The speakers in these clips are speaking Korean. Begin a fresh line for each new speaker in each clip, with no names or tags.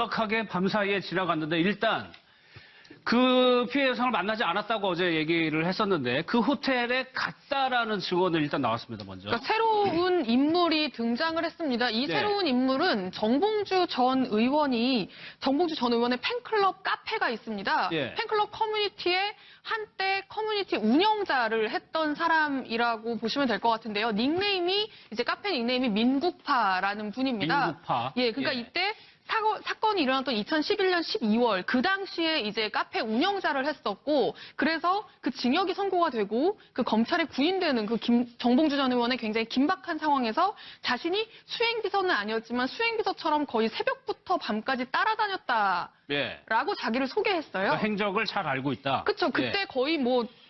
긴박하게 밤사이에 지나갔는데 일단 그 피해 여성을 만나지 않았다고 어제 얘기를 했었는데 그 호텔에 갔다라는 증언을 일단 나왔습니다. 먼저.
그러니까 새로운 인물이 등장을 했습니다. 이
네.
새로운 인물은 정봉주 전 의원의 팬클럽 카페가 있습니다.
예.
팬클럽 커뮤니티에 한때 커뮤니티 운영자를 했던 사람이라고 보시면 될 것 같은데요. 카페 닉네임이 민국파라는 분입니다.
민국파.
예, 그러니까
예.
이때 사건이 일어났던 2011년 12월 그 당시에 이제 카페 운영자를 했었고 그래서 그 징역이 선고가 되고 그 검찰에 구인되는 그 정봉주 전 의원의 굉장히 긴박한 상황에서 자신이 수행비서는 아니었지만 수행비서처럼 거의 새벽부터 밤까지 따라다녔다라고
예.
자기를 소개했어요.
그 행적을 잘 알고 있다.
그렇죠. 그때
예.
거의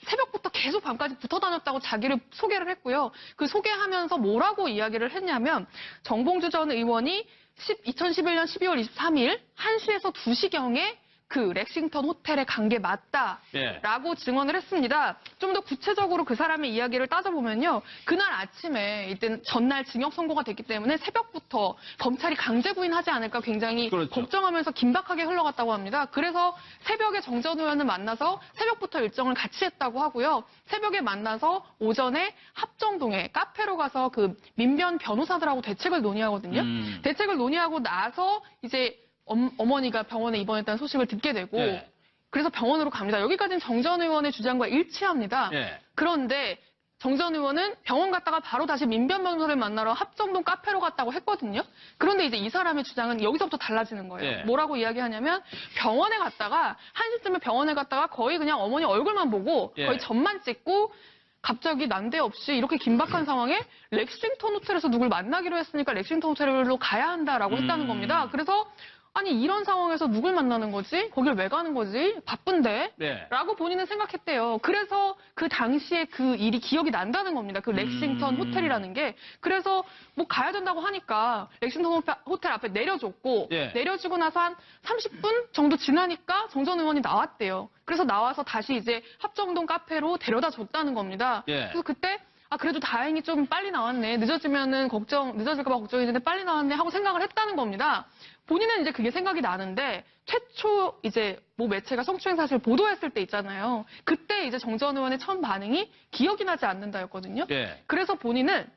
새벽부터 계속 밤까지 붙어 다녔다고 자기를 소개를 했고요. 그 소개하면서 뭐라고 이야기를 했냐면 정봉주 전 의원이 2011년 12월 23일 1시에서 2시경에 그 렉싱턴 호텔에 간 게 맞다라고
예.
증언을 했습니다. 좀 더 구체적으로 그 사람의 이야기를 따져보면요. 그날 아침에 이때 전날 징역 선고가 됐기 때문에 새벽부터 검찰이 강제 구인하지 않을까 굉장히
그렇죠.
걱정하면서 긴박하게 흘러갔다고 합니다. 그래서 새벽에 정 전 의원을 만나서 새벽부터 일정을 같이 했다고 하고요. 새벽에 만나서 오전에 합정동에 카페로 가서 그 민변 변호사들하고 대책을 논의하거든요. 대책을 논의하고 나서 이제 어머니가 병원에 입원했다는 소식을 듣게 되고
예.
그래서 병원으로 갑니다. 여기까지는 정 전 의원의 주장과 일치합니다.
예.
그런데 정 전 의원은 병원 갔다가 바로 다시 민변 변호사를 만나러 합정동 카페로 갔다고 했거든요. 그런데 이제 이 사람의 주장은 여기서부터 달라지는 거예요.
예.
뭐라고 이야기하냐면 병원에 갔다가 1시쯤에 병원에 갔다가 거의 그냥 어머니 얼굴만 보고
예.
거의 점만 찍고 갑자기 난데없이 이렇게 긴박한 상황에 렉싱턴 호텔에서 누굴 만나기로 했으니까 렉싱턴 호텔로 가야 한다라고 했다는 겁니다. 그래서 아니 이런 상황에서 누굴 만나는 거지? 거길 왜 가는 거지? 바쁜데?
네.
라고 본인은 생각했대요. 그래서 그 당시에 그 일이 기억이 난다는 겁니다. 그 렉싱턴 호텔이라는 게. 그래서 가야 된다고 하니까 렉싱턴 호텔 앞에 내려줬고
예.
내려주고 나서 한 30분 정도 지나니까 정 전 의원이 나왔대요. 그래서 나와서 다시 이제 합정동 카페로 데려다 줬다는 겁니다.
예.
그래서 그때 그래도 다행히 좀 빨리 나왔네. 늦어질까 봐 걱정했는데 빨리 나왔네 하고 생각을 했다는 겁니다. 본인은 이제 그게 생각이 나는데 최초 이제 매체가 성추행 사실을 보도했을 때 있잖아요. 그때 이제 정 전 의원의 처음 반응이 기억이 나지 않는다였거든요.
예.
그래서 본인은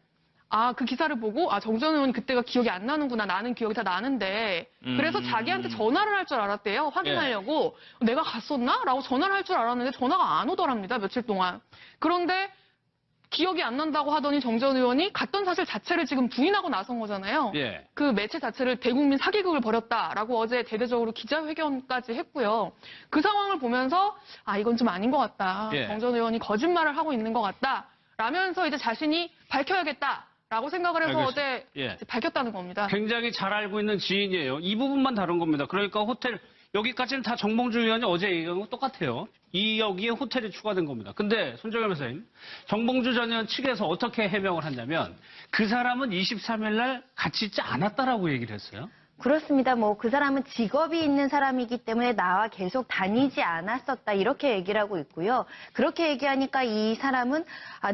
그 기사를 보고 정 전 의원 그때가 기억이 안 나는구나. 나는 기억이 다 나는데. 그래서 자기한테 전화를 할 줄 알았대요. 확인하려고. 내가 갔었나? 라고 전화를 할 줄 알았는데 전화가 안 오더랍니다. 며칠 동안. 그런데 기억이 안 난다고 하더니 정 전 의원이 갔던 사실 자체를 지금 부인하고 나선 거잖아요.
예.
그 매체 자체를 대국민 사기극을 벌였다라고 어제 대대적으로 기자회견까지 했고요. 그 상황을 보면서 이건 좀 아닌 것 같다.
예.
정 전 의원이 거짓말을 하고 있는 것 같다. 라면서 이제 자신이 밝혀야겠다라고 생각을 해서
알겠습니다.
어제
예.
이제 밝혔다는 겁니다.
굉장히 잘 알고 있는 지인이에요. 이 부분만 다른 겁니다. 그러니까 호텔 여기까지는 다 정봉주 의원이 어제 얘기한 거 똑같아요. 여기에 호텔이 추가된 겁니다. 근데 손정현 변호사님, 정봉주 전 의원 측에서 어떻게 해명을 했냐면 그 사람은 23일 날 같이 있지 않았다라고 얘기를 했어요.
그렇습니다. 그 사람은 직업이 있는 사람이기 때문에 나와 계속 다니지 않았었다. 이렇게 얘기를 하고 있고요. 그렇게 얘기하니까 이 사람은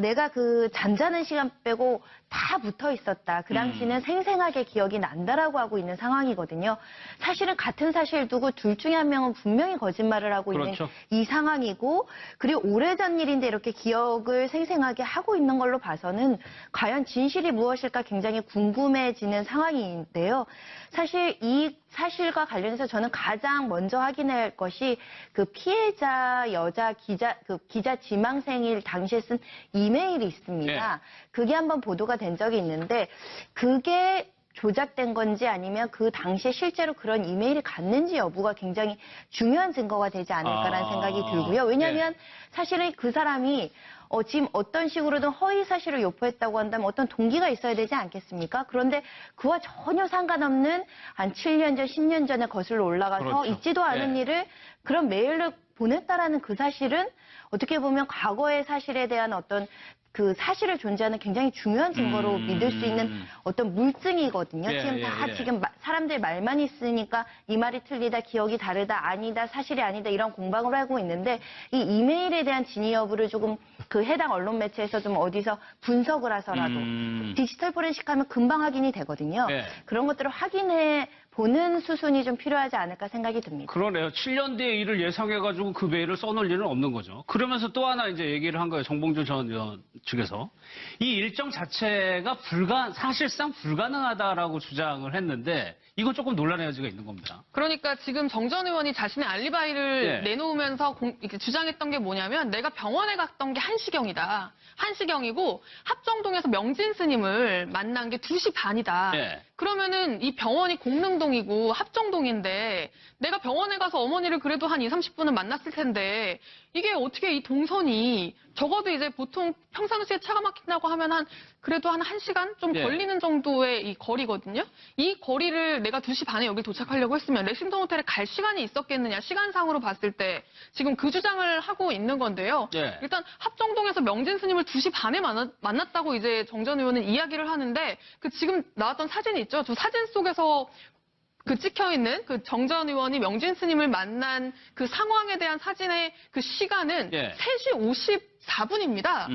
내가 그 잠자는 시간 빼고 다 붙어 있었다. 그 당시는 생생하게 기억이 난다라고 하고 있는 상황이거든요. 사실은 같은 사실 두고 둘 중에 한 명은 분명히 거짓말을 하고
그렇죠.
있는 이 상황이고 그리고 오래전 일인데 이렇게 기억을 생생하게 하고 있는 걸로 봐서는 과연 진실이 무엇일까 굉장히 궁금해지는 상황인데요. 사실 이 사실과 관련해서 저는 가장 먼저 확인할 것이 그 피해자 여자 기자 지망생일 당시에 쓴 이메일이 있습니다.
네.
그게 한번 보도가 된 적이 있는데 그게 조작된 건지 아니면 그 당시에 실제로 그런 이메일이 갔는지 여부가 굉장히 중요한 증거가 되지 않을까라는 생각이 들고요. 왜냐하면 사실은 그 사람이 지금 어떤 식으로든 허위 사실을 유포했다고 한다면 어떤 동기가 있어야 되지 않겠습니까? 그런데 그와 전혀 상관없는 한 7년 전, 10년 전에 거슬러 올라가서
그렇죠.
있지도 않은 일을 그런 메일로 보냈다라는 그 사실은 어떻게 보면 과거의 사실에 대한 어떤 그 사실을 존재하는 굉장히 중요한 증거로 믿을 수 있는 어떤 물증이거든요. 지금 다 지금 사람들 말만 있으니까 이 말이 틀리다, 기억이 다르다, 아니다, 사실이 아니다 이런 공방을 하고 있는데 이 이메일에 대한 진위 여부를 조금 그 해당 언론 매체에서 좀 어디서 분석을 해서라도 디지털 포렌식 하면 금방 확인이 되거든요.
네.
그런 것들을 확인해 보는 수순이 좀 필요하지 않을까 생각이 듭니다.
그러네요. 7년 뒤에 일을 예상해가지고 그 메일을 써놓을 일은 없는 거죠. 그러면서 또 하나 이제 얘기를 한 거예요. 정봉주 전 의원 측에서. 이 일정 자체가 사실상 불가능하다라고 주장을 했는데 이건 조금 논란의 여지가 있는 겁니다.
그러니까 지금 정 전 의원이 자신의 알리바이를
예.
내놓으면서 이렇게 주장했던 게 뭐냐면 내가 병원에 갔던 게 1시경이다. 1시경이고 합정동에서 명진 스님을 만난 게 2시 반이다.
예.
그러면은 이 병원이 공릉동이고 합정동인데 내가 병원에 가서 어머니를 그래도 한 2, 30분은 만났을 텐데 이게 어떻게 이 동선이 적어도 이제 보통 평상시에 차가 막힌다고 하면 그래도 한 1시간 좀
예.
걸리는 정도의 이 거리거든요. 이 거리를 내가 2시 반에 여기 도착하려고 했으면 렉싱턴 호텔에 갈 시간이 있었겠느냐. 시간상으로 봤을 때 지금 그 주장을 하고 있는 건데요.
예.
일단 합정동에서 명진 스님을 2시 반에 만났다고 이제 정 전 의원은 이야기를 하는데 그 지금 나왔던 사진이 있죠. 저 사진 속에서 그 찍혀있는 그 정 전 의원이 명진 스님을 만난 그 상황에 대한 사진의 그 시간은
예.
3시 54분입니다.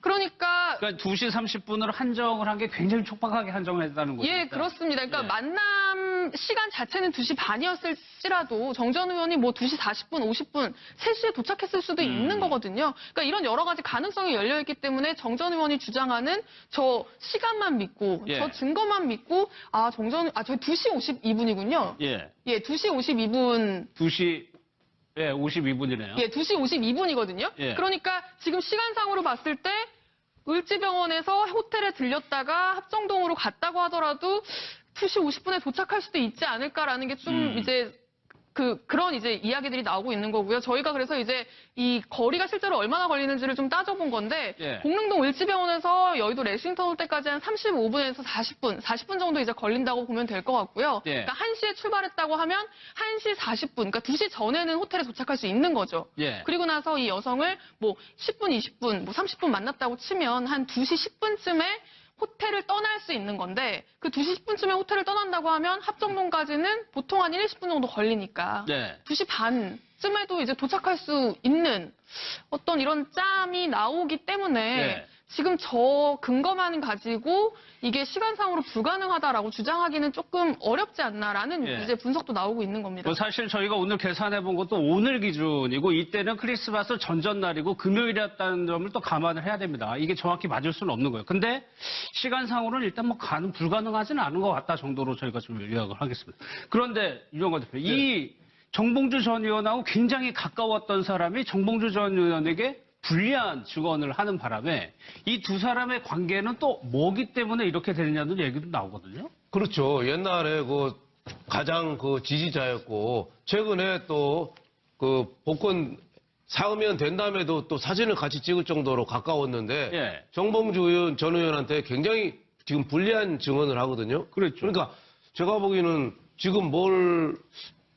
그러니까
2시 30분으로 한정을 한 게 굉장히 촉박하게 한정을 했다는 거죠.
예, 그렇습니다. 그러니까
예.
만남 시간 자체는 2시 반이었을지라도 정 전 의원이 뭐 2시 40분, 50분, 3시에 도착했을 수도 있는 거거든요. 그러니까 이런 여러 가지 가능성이 열려있기 때문에 정 전 의원이 주장하는 저 시간만 믿고,
예.
저 증거만 믿고, 저희 2시 52분이군요.
예.
예, 2시 52분.
2시 52분이네요.
예, 2시 52분이거든요.
예.
그러니까 지금 시간상으로 봤을 때 을지병원에서 호텔에 들렸다가 합정동으로 갔다고 하더라도 2시 50분에 도착할 수도 있지 않을까라는 게 좀 이제 그런 이제 이야기들이 나오고 있는 거고요. 저희가 그래서 이제 이 거리가 실제로 얼마나 걸리는지를 좀 따져본 건데
예.
공릉동 을지병원에서 여의도 렉싱턴 올 때까지 한 35분에서 40분 정도 이제 걸린다고 보면 될 것 같고요.
예.
그러니까 1시에 출발했다고 하면 1시 40분, 그러니까 2시 전에는 호텔에 도착할 수 있는 거죠.
예.
그리고 나서 이 여성을 뭐 10분, 20분, 뭐 30분 만났다고 치면 한 2시 10분쯤에 호텔을 떠날 수 있는 건데 그 2시 10분쯤에 호텔을 떠난다고 하면 합정동까지는 보통 한 1, 20분 정도 걸리니까
네.
2시 반쯤에도 이제 도착할 수 있는 어떤 이런 짬이 나오기 때문에
네.
지금 저 근거만 가지고 이게 시간상으로 불가능하다라고 주장하기는 조금 어렵지 않나라는
예.
이제 분석도 나오고 있는 겁니다.
사실 저희가 오늘 계산해 본 것도 오늘 기준이고 이때는 크리스마스 전전날이고 금요일이었다는 점을 또 감안을 해야 됩니다. 이게 정확히 맞을 수는 없는 거예요. 근데 시간상으로는 일단 뭐 불가능하지는 않은 것 같다 정도로 저희가 좀 요약을 하겠습니다. 그런데 유영관 대표, 이 정봉주 전 의원하고 굉장히 가까웠던 사람이 정봉주 전 의원에게 불리한 증언을 하는 바람에 이 두 사람의 관계는 또 뭐기 때문에 이렇게 되느냐는 얘기도 나오거든요.
그렇죠. 옛날에 가장 지지자였고, 최근에 또 복권 사으면 된다음에도 또 사진을 같이 찍을 정도로 가까웠는데,
예.
정봉주 전 의원한테 굉장히 지금 불리한 증언을 하거든요.
그렇죠.
그러니까 제가 보기에는 지금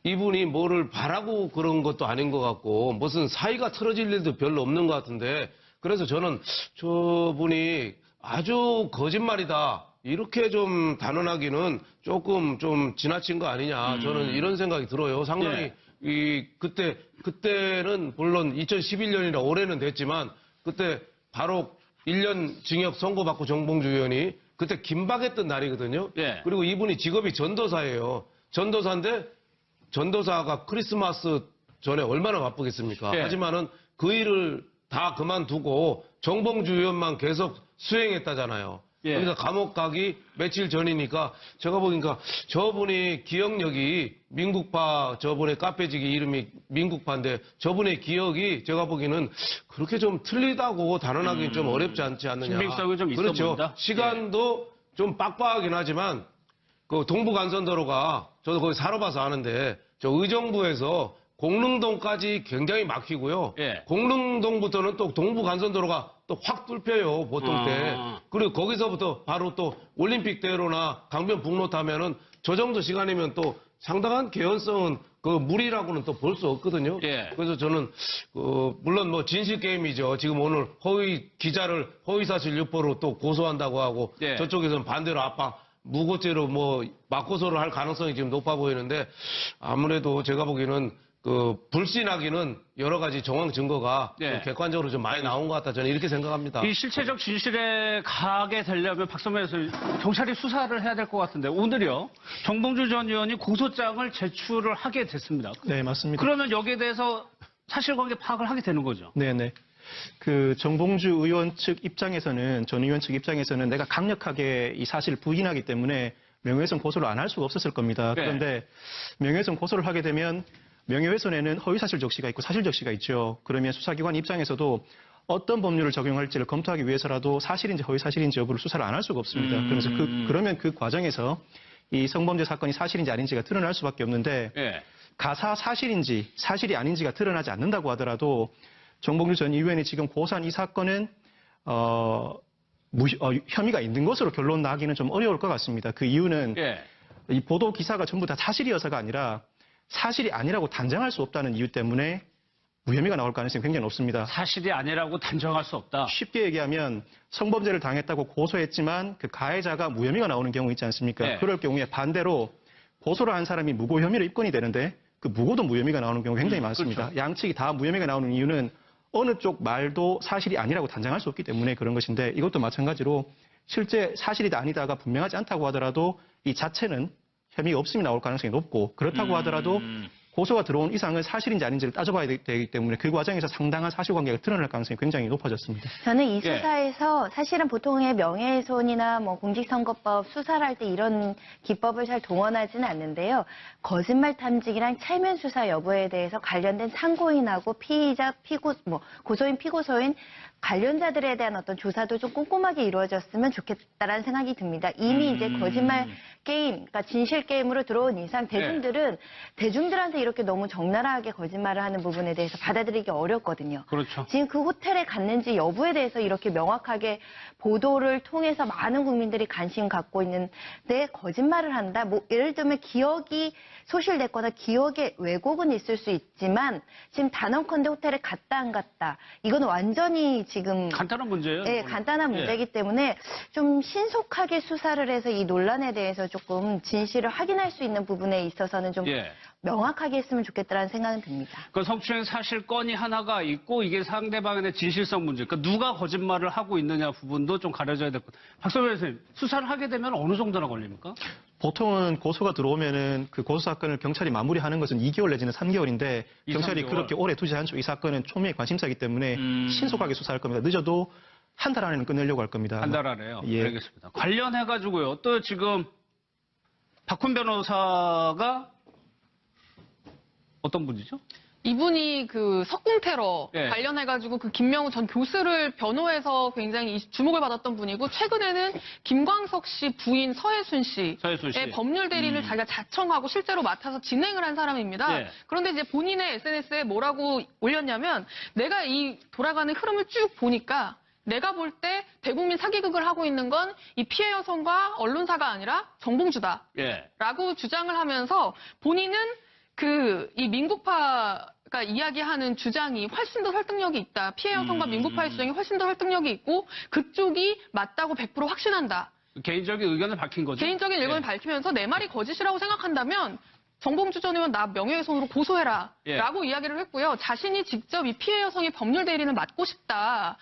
이분이 뭐를 바라고 그런 것도 아닌 것 같고, 무슨 사이가 틀어질 일도 별로 없는 것 같은데, 그래서 저는 저분이 아주 거짓말이다. 이렇게 좀 단언하기는 조금 좀 지나친 거 아니냐. 저는 이런 생각이 들어요. 상당히, 그때는 물론 2011년이라 올해는 됐지만, 그때 바로 1년 징역 선고받고 정봉주 의원이 그때 긴박했던 날이거든요.
예.
그리고 이분이 직업이 전도사예요. 전도사인데, 전도사가 크리스마스 전에 얼마나 바쁘겠습니까?
예.
하지만은 그 일을 다 그만두고 정봉주 의원만 계속 수행했다잖아요.
예.
그러니까 감옥 가기 며칠 전이니까 제가 보니까 저분이 기억력이 민국파, 저분의 카페지기 이름이 민국파인데 저분의 기억이 제가 보기에는 그렇게 좀 틀리다고 단언하기 좀 어렵지 않지 않느냐.
신빙성이 좀 있어
그렇죠.
보인다.
시간도 좀 빡빡하긴 하지만 동부간선도로가 저도 거기 살아봐서 아는데 저 의정부에서 공릉동까지 굉장히 막히고요.
예.
공릉동부터는 또 동부간선도로가 또 확 뚫혀요, 보통 때. 그리고 거기서부터 바로 또 올림픽대로나 강변북로 타면은 저 정도 시간이면 또 상당한 개연성은 무리라고는 또 볼 수 없거든요.
예.
그래서 저는 물론 진실 게임이죠. 지금 오늘 기자를 허위사실 유포로 또 고소한다고 하고
예.
저쪽에서는 반대로 무고죄로 맞고소를 할 가능성이 지금 높아 보이는데 아무래도 제가 보기에는 불신하기는 여러 가지 정황 증거가
예.
좀 객관적으로 좀 많이 나온 것 같다. 저는 이렇게 생각합니다.
이 실체적 진실에 가게 되려면 박선배 교수님 경찰이 수사를 해야 될 것 같은데 오늘요 정봉주 전 의원이 고소장을 제출을 하게 됐습니다.
네, 맞습니다.
그러면 여기에 대해서 사실관계 파악을 하게 되는 거죠.
네네. 그 정봉주 의원 측 입장에서는, 전 의원 측 입장에서는 내가 강력하게 이 사실을 부인하기 때문에 명예훼손 고소를 안 할 수가 없었을 겁니다.
네.
그런데 명예훼손 고소를 하게 되면 명예훼손에는 허위사실 적시가 있고 사실 적시가 있죠. 그러면 수사기관 입장에서도 어떤 법률을 적용할지를 검토하기 위해서라도 사실인지 허위사실인지 여부를 수사를 안 할 수가 없습니다. 그래서 그러면 그 과정에서 이 성범죄 사건이 사실인지 아닌지가 드러날 수밖에 없는데
예.
가사 사실인지 사실이 아닌지가 드러나지 않는다고 하더라도 정봉주 전 의원이 지금 고소한 이 사건은 혐의가 있는 것으로 결론 나기는 좀 어려울 것 같습니다. 그 이유는
예.
이 보도 기사가 전부 다 사실이어서가 아니라 사실이 아니라고 단정할 수 없다는 이유 때문에 무혐의가 나올 가능성이 굉장히 높습니다.
사실이 아니라고 단정할 수 없다.
쉽게 얘기하면 성범죄를 당했다고 고소했지만 그 가해자가 무혐의가 나오는 경우 있지 않습니까?
네.
그럴 경우에 반대로 고소를 한 사람이 무고 혐의로 입건이 되는데 그 무고도 무혐의가 나오는 경우가 굉장히 많습니다.
그렇죠.
양측이 다 무혐의가 나오는 이유는 어느 쪽 말도 사실이 아니라고 단정할 수 없기 때문에 그런 것인데 이것도 마찬가지로 실제 사실이다 아니다가 분명하지 않다고 하더라도 이 자체는 혐의가 없음이 나올 가능성이 높고 그렇다고 하더라도 고소가 들어온 이상은 사실인지 아닌지를 따져봐야 되기 때문에 그 과정에서 상당한 사실관계가 드러날 가능성이 굉장히 높아졌습니다.
저는 이
예.
수사에서 사실은 보통의 명예훼손이나 뭐 공직선거법 수사를 할 때 이런 기법을 잘 동원하지는 않는데요. 거짓말 탐지기랑 체면 수사 여부에 대해서 관련된 참고인하고 피의자, 고소인, 피고소인 관련자들에 대한 어떤 조사도 좀 꼼꼼하게 이루어졌으면 좋겠다라는 생각이 듭니다. 이미 이제 거짓말 게임, 그러니까 진실 게임으로 들어온 이상 대중들한테 이렇게 너무 적나라하게 거짓말을 하는 부분에 대해서 받아들이기 어렵거든요.
그렇죠.
지금 그 호텔에 갔는지 여부에 대해서 이렇게 명확하게 보도를 통해서 많은 국민들이 관심 갖고 있는데 거짓말을 한다. 뭐 예를 들면 기억이 소실됐거나 기억에 왜곡은 있을 수 있지만 지금 단언컨대 호텔에 갔다 안 갔다. 이건 완전히 지금
간단한 문제예요.
네,
이거는.
간단한
예.
문제이기 때문에 좀 신속하게 수사를 해서 이 논란에 대해서 조금 진실을 확인할 수 있는 부분에 있어서는 좀
예.
명확하게 했으면 좋겠다라는 생각은 듭니다.
그 성추행 사실건이 하나가 있고 이게 상대방의 진실성 문제. 그러니까 누가 거짓말을 하고 있느냐 부분도 좀 가려져야 될 것 같아요. 박선배 선생님, 수사를 하게 되면 어느 정도나 걸립니까?
보통은 고소가 들어오면은 그 고소 사건을 경찰이 마무리하는 것은 2개월 내지는 3개월인데
2,
경찰이
3개월.
그렇게 오래 두지 않죠. 이 사건은 초미의 관심사이기 때문에 신속하게 수사할 겁니다. 늦어도 한 달 안에는 끝내려고 할 겁니다.
한 달 안에요.
예.
알겠습니다. 관련해가지고요. 또 지금 박훈 변호사가 어떤 분이죠?
이분이 그 석궁 테러
예.
관련해가지고 그 김명우 전 교수를 변호해서 굉장히 주목을 받았던 분이고 최근에는 김광석 씨 부인 서혜순
서혜순 씨.
씨의 법률 대리를 자기가 자청하고 실제로 맡아서 진행을 한 사람입니다.
예.
그런데 이제 본인의 SNS에 뭐라고 올렸냐면 내가 이 돌아가는 흐름을 쭉 보니까 내가 볼 때 대국민 사기극을 하고 있는 건 이 피해 여성과 언론사가 아니라 정봉주다.
예.
라고 주장을 하면서 본인은 이 민국파가 이야기하는 주장이 훨씬 더 설득력이 있다. 피해 여성과 민국파의 주장이 훨씬 더 설득력이 있고 그쪽이 맞다고 100% 확신한다.
개인적인 의견을 밝힌 거죠.
개인적인 의견을
예.
밝히면서 내 말이 거짓이라고 생각한다면 정봉주 전 의원 나 명예훼손으로 고소해라.
예.
라고 이야기를 했고요. 자신이 직접 이 피해 여성의 법률 대리를 맡고 싶다.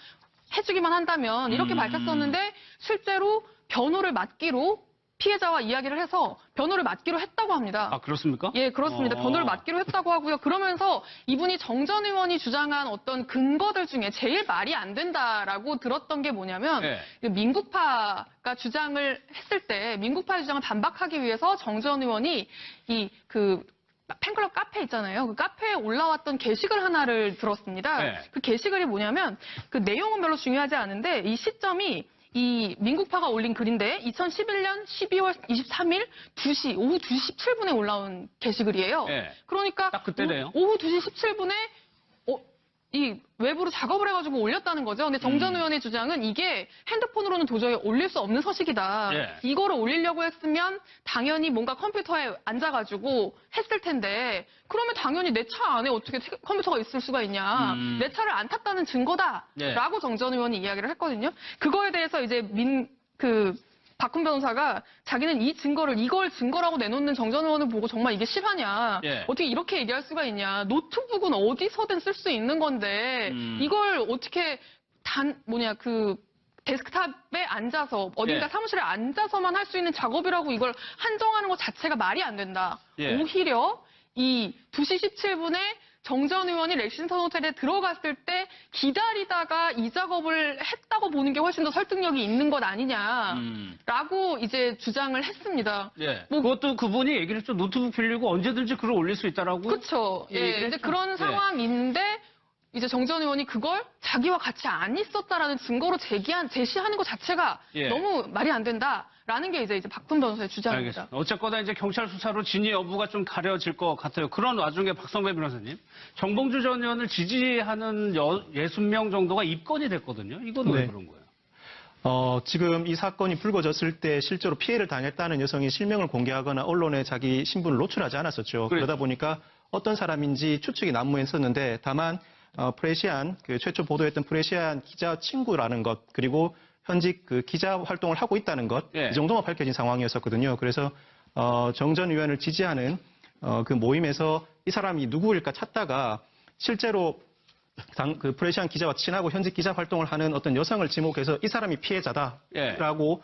해주기만 한다면 이렇게 밝혔었는데 실제로 변호를 맡기로 피해자와 이야기를 해서 변호를 맡기로 했다고 합니다.
아, 그렇습니까?
예, 그렇습니다. 변호를 맡기로 했다고 하고요. 그러면서 이분이 정 전 의원이 주장한 어떤 근거들 중에 제일 말이 안 된다라고 들었던 게 뭐냐면
예.
민국파가 주장을 했을 때 민국파의 주장을 반박하기 위해서 정 전 의원이 팬클럽 카페 있잖아요. 그 카페에 올라왔던 게시글 하나를 들었습니다.
네.
그 게시글이 뭐냐면 그 내용은 별로 중요하지 않은데 이 시점이 이 민국파가 올린 글인데 2011년 12월 23일 오후 2시 17분에 올라온 게시글이에요.
네.
그러니까
딱 그때네요.
오후 2시 17분에 이 외부로 작업을 해가지고 올렸다는 거죠. 근데 정 전 의원의 주장은 이게 핸드폰으로는 도저히 올릴 수 없는 서식이다.
예.
이거를 올리려고 했으면 당연히 뭔가 컴퓨터에 앉아가지고 했을 텐데 그러면 당연히 내 차 안에 어떻게 컴퓨터가 있을 수가 있냐. 내 차를 안 탔다는 증거다.
예.
라고 정 전 의원이 이야기를 했거든요. 그거에 대해서 이제 박훈 변호사가 자기는 이걸 증거라고 내놓는 정전 의원을 보고 정말 이게 실화냐.
예.
어떻게 이렇게 얘기할 수가 있냐. 노트북은 어디서든 쓸 수 있는 건데 이걸 어떻게 데스크탑에 앉아서 어딘가
예.
사무실에 앉아서만 할 수 있는 작업이라고 이걸 한정하는 것 자체가 말이 안 된다.
예.
오히려 이 2시 17분에 정전 의원이 렉싱턴 호텔에 들어갔을 때 기다리다가 이 작업을 했다고 보는 게 훨씬 더 설득력이 있는 것 아니냐라고 이제 주장을 했습니다.
예.
뭐-
그것도 그분이 얘기를 했죠. 노트북 빌리고 언제든지 글을 올릴 수 있다라고.
그렇죠. 예,
얘기를
이제
했죠.
그런
예.
상황인데 이제 정전 의원이 그걸 자기와 같이 안 있었다라는 증거로 제시하는 것 자체가
예.
너무 말이 안 된다라는 게 이제 박훈 변호사의 주장입니다.
알겠습니다. 어쨌거나 이제 경찰 수사로 진위 여부가 좀 가려질 것 같아요. 그런 와중에 박성배 변호사님, 정봉주 전 의원을 지지하는 60명 정도가 입건이 됐거든요. 이건 왜
네.
그런 거예요?
지금 이 사건이 불거졌을 때 실제로 피해를 당했다는 여성이 실명을 공개하거나 언론에 자기 신분을 노출하지 않았었죠.
그렇죠.
그러다 보니까 어떤 사람인지 추측이 난무했었는데 다만 프레시안 최초 보도했던 프레시안 기자 친구라는 것 그리고 현직 그 기자 활동을 하고 있다는 것
예.
이 정도만 밝혀진 상황이었었거든요. 그래서 정전 의원을 지지하는 그 모임에서 이 사람이 누구일까 찾다가 실제로 그 프레시안 기자와 친하고 현직 기자 활동을 하는 어떤 여성을 지목해서 이 사람이 피해자다라고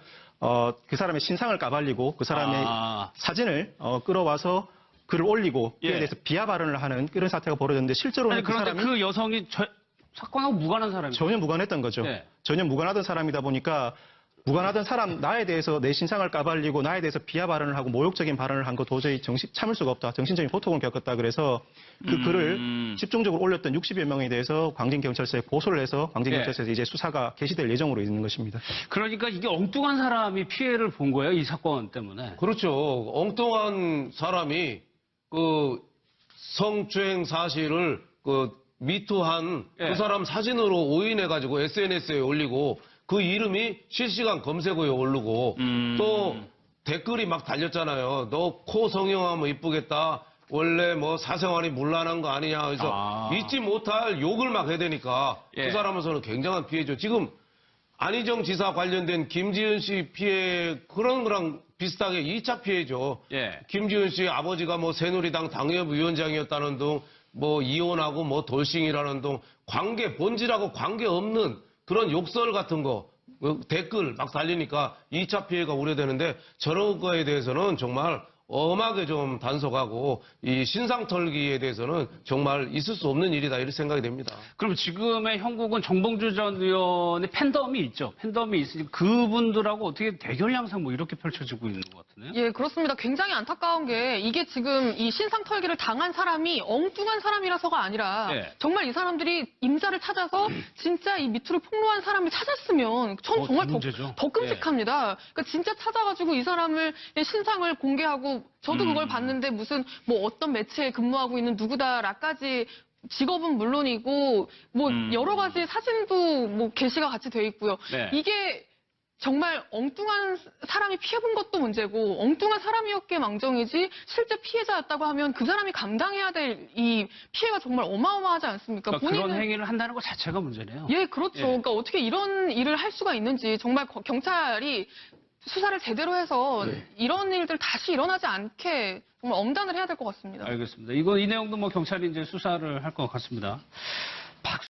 그 사람의 신상을 까발리고 그 사람의 사진을 끌어와서 글을 올리고 그에
예.
대해서 비하 발언을 하는 그런 사태가 벌어졌는데 실제로는
아니,
그
그런데
사람이
그 여성이 사건하고 무관한 사람이에요.
전혀 무관했던 거죠.
예.
전혀 무관하던 사람이다 보니까 무관하던 사람 나에 대해서 내 신상을 까발리고 나에 대해서 비하 발언을 하고 모욕적인 발언을 한 거 도저히 참을 수가 없다. 정신적인 고통을 겪었다. 그래서 그 글을 집중적으로 올렸던 60여 명에 대해서 광진경찰서에 고소를 해서 광진경찰서에서 이제 수사가 개시될 예정으로 있는 것입니다.
그러니까 이게 엉뚱한 사람이 피해를 본 거예요. 이 사건 때문에.
그렇죠. 엉뚱한 사람이 그 성추행 사실을 미투한
예.
그 사람 사진으로 오인해가지고 SNS에 올리고 그 이름이 실시간 검색어에 오르고 또 댓글이 막 달렸잖아요. 너 코 성형하면 이쁘겠다. 원래 뭐 사생활이 문란한 거 아니냐. 그래서 잊지 못할 욕을 막 해대니까
예.
그 사람으로서는 굉장한 피해죠. 지금 안희정 지사 관련된 김지은 씨 피해 그런 거랑 비슷하게 2차 피해죠.
예.
김지은 씨 아버지가 뭐 새누리당 당협위원장이었다는 등 뭐 이혼하고 뭐 돌싱이라는 등 본질하고 관계없는 그런 욕설 같은 거 댓글 막 달리니까 2차 피해가 우려되는데 저런 거에 대해서는 정말 엄하게 좀 단속하고 이 신상 털기에 대해서는 정말 있을 수 없는 일이다 이렇게 생각이 됩니다.
그럼 지금의 형국은 정봉주 전 의원의 팬덤이 있죠. 팬덤이 있으니 그분들하고 어떻게 대결 양상 뭐 이렇게 펼쳐지고 있는 것 같으네요.
예, 그렇습니다. 굉장히 안타까운 게 이게 지금 이 신상 털기를 당한 사람이 엉뚱한 사람이라서가 아니라
예.
정말 이 사람들이 임자를 찾아서 진짜 이 미투를 폭로한 사람을 찾았으면 전 정말
문제죠.
더 끔찍합니다. 그러니까 진짜 찾아가지고 이 사람을 신상을 공개하고 저도 그걸 봤는데 무슨 뭐 어떤 매체에 근무하고 있는 누구다라까지 직업은 물론이고 뭐 여러 가지 사진도 뭐 게시가 같이 돼 있고요.
네.
이게 정말 엉뚱한 사람이 피해본 것도 문제고 엉뚱한 사람이었기에 망정이지 실제 피해자였다고 하면 그 사람이 감당해야 될 이 피해가 정말 어마어마하지 않습니까?
그러니까 그런 행위를 한다는 것 자체가 문제네요.
예, 그렇죠.
예.
그러니까 어떻게 이런 일을 할 수가 있는지 정말 경찰이 수사를 제대로 해서 이런 일들 다시 일어나지 않게 정말 엄단을 해야 될 것 같습니다.
알겠습니다. 이 내용도 뭐 경찰이 이제 수사를 할 것 같습니다.